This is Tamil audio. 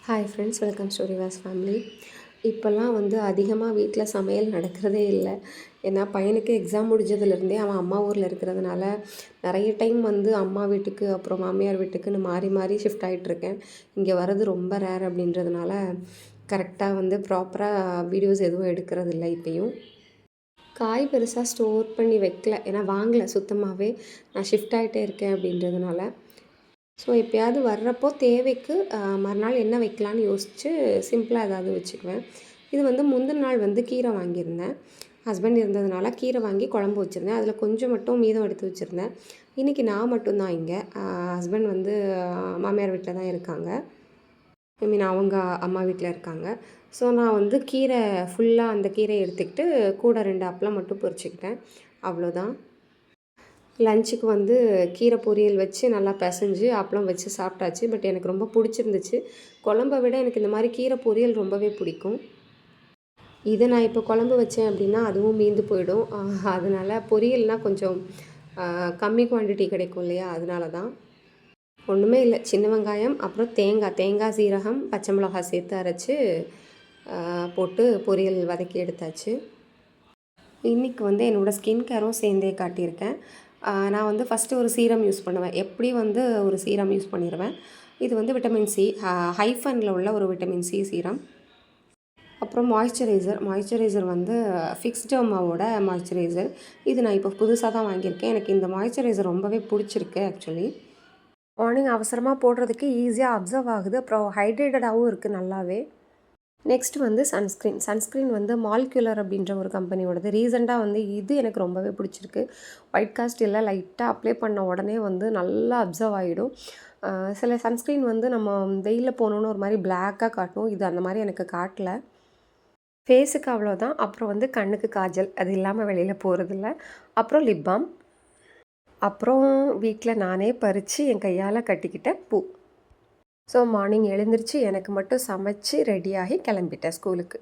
ஹாய் ஃப்ரெண்ட்ஸ், வெல்கம் டு ரிவாஸ் ஃபேமிலி. இப்போல்லாம் அதிகமாக வீட்டில் சமையல் நடக்கிறதே இல்லை. ஏன்னா பையனுக்கு எக்ஸாம் முடிஞ்சதுலேருந்தே அவன் அம்மா ஊரில் இருக்கிறதுனால நிறைய டைம் அம்மா வீட்டுக்கு அப்புறம் மாமியார் வீட்டுக்குன்னு மாறி மாறி ஷிஃப்ட் ஆகிட்ருக்கேன். இங்கே வர்றது ரொம்ப ரேர் அப்படின்றதுனால கரெக்டாக ப்ராப்பராக வீடியோஸ் எதுவும் எடுக்கிறது இல்லை. இப்போயும் காய் பெருசாக ஸ்டோர் பண்ணி வைக்கல, ஏன்னா வாங்கலை சுத்தமாகவே. நான் ஷிஃப்ட் ஆகிட்டே இருக்கேன் அப்படின்றதுனால. ஸோ எப்போயாவது வர்றப்போ தேவைக்கு மறுநாள் என்ன வைக்கலான்னு யோசித்து சிம்பிளாக ஏதாவது வச்சுக்குவேன். இது முந்தின நாள் கீரை வாங்கியிருந்தேன். ஹஸ்பண்ட் இருந்ததுனால கீரை வாங்கி குழம்பு வச்சுருந்தேன். அதில் கொஞ்சம் மட்டும் மீதம் எடுத்து வச்சுருந்தேன். இன்றைக்கி நான் மட்டும்தான் இங்கே. ஹஸ்பண்ட் மாமியார் வீட்டில் தான் இருக்காங்க. ஐ மீன் அவங்க அம்மா வீட்டில் இருக்காங்க. ஸோ நான் கீரை ஃபுல்லாக அந்த கீரையை எடுத்துக்கிட்டு கூட 2 அப்பளம் மட்டும் பொரிச்சுக்கிட்டேன். அவ்வளோதான். லஞ்சுக்கு கீரை பொரியல் வச்சு நல்லா பிசைஞ்சு அப்பளம் வச்சு சாப்பிட்டாச்சு. பட் எனக்கு ரொம்ப பிடிச்சிருந்துச்சு. குழம்பை விட எனக்கு இந்த மாதிரி கீரை பொரியல் ரொம்பவே பிடிக்கும். இதை நான் இப்போ குழம்பு வச்சேன் அப்படின்னா அதுவும் மீந்து போயிடும். அதனால் பொரியல்னால் கொஞ்சம் கம்மி குவான்டிட்டி கிடைக்கும் இல்லையா, அதனால தான். ஒன்றுமே இல்லை, சின்ன வெங்காயம் அப்புறம் தேங்காய் சீரகம் பச்சை மிளகாய் சேர்த்து அரைச்சி போட்டு பொரியல் வதக்கி எடுத்தாச்சு. இன்றைக்கி என்னோடய ஸ்கின் கேரும் சேர்ந்தே காட்டியிருக்கேன். நான் ஃபஸ்ட்டு ஒரு சீரம் யூஸ் பண்ணுவேன். எப்படி ஒரு சீரம் யூஸ் பண்ணிடுவேன். இது விட்டமின் சி, ஹைஃபனில் உள்ள ஒரு விட்டமின் சி சீரம். அப்புறம் மாய்ஸ்சரைசர் ஃபிக்ஸ்டர்மாவோட மாய்ஸ்சரைசர். இது நான் இப்போ புதுசாக தான் வாங்கியிருக்கேன். எனக்கு இந்த மாய்ஸ்சரைசர் ரொம்பவே பிடிச்சிருக்கு. ஆக்சுவலி மார்னிங் அவசரமாக போடுறதுக்கு ஈஸியாக அப்சர்வ் ஆகுது. அப்புறம் ஹைட்ரேட்டடாகவும் இருக்குது நல்லாவே. நெக்ஸ்ட்டு சன்ஸ்க்ரீன் மாலிகுலர் அப்படின்ற ஒரு கம்பெனியோடது. ரீசெண்டாக இது எனக்கு ரொம்பவே பிடிச்சிருக்கு. ஒயிட் காஸ்ட் இல்லை, லைட்டாக அப்ளை பண்ண உடனே நல்லா அப்சர்வ் ஆகிடும். சில சன்ஸ்க்ரீன் நம்ம வெயிலில் போனோன்னு ஒரு மாதிரி பிளாக்காக காட்டும். இது அந்த மாதிரி எனக்கு காட்டலை. ஃபேஸுக்கு அவ்வளோதான். அப்புறம் கண்ணுக்கு காஜல், அது இல்லாமல் வெளியில் போகிறதில்ல. அப்புறம் லிப் பாம். அப்புறம் வீட்டில் நானே பறித்து என் கையால் கட்டிக்கிட்ட பூ. ஸோ மார்னிங் எழுந்திரிச்சு எனக்கு மட்டும் சமைச்சு ரெடியாகி கிளம்பிட்டேன் ஸ்கூலுக்கு.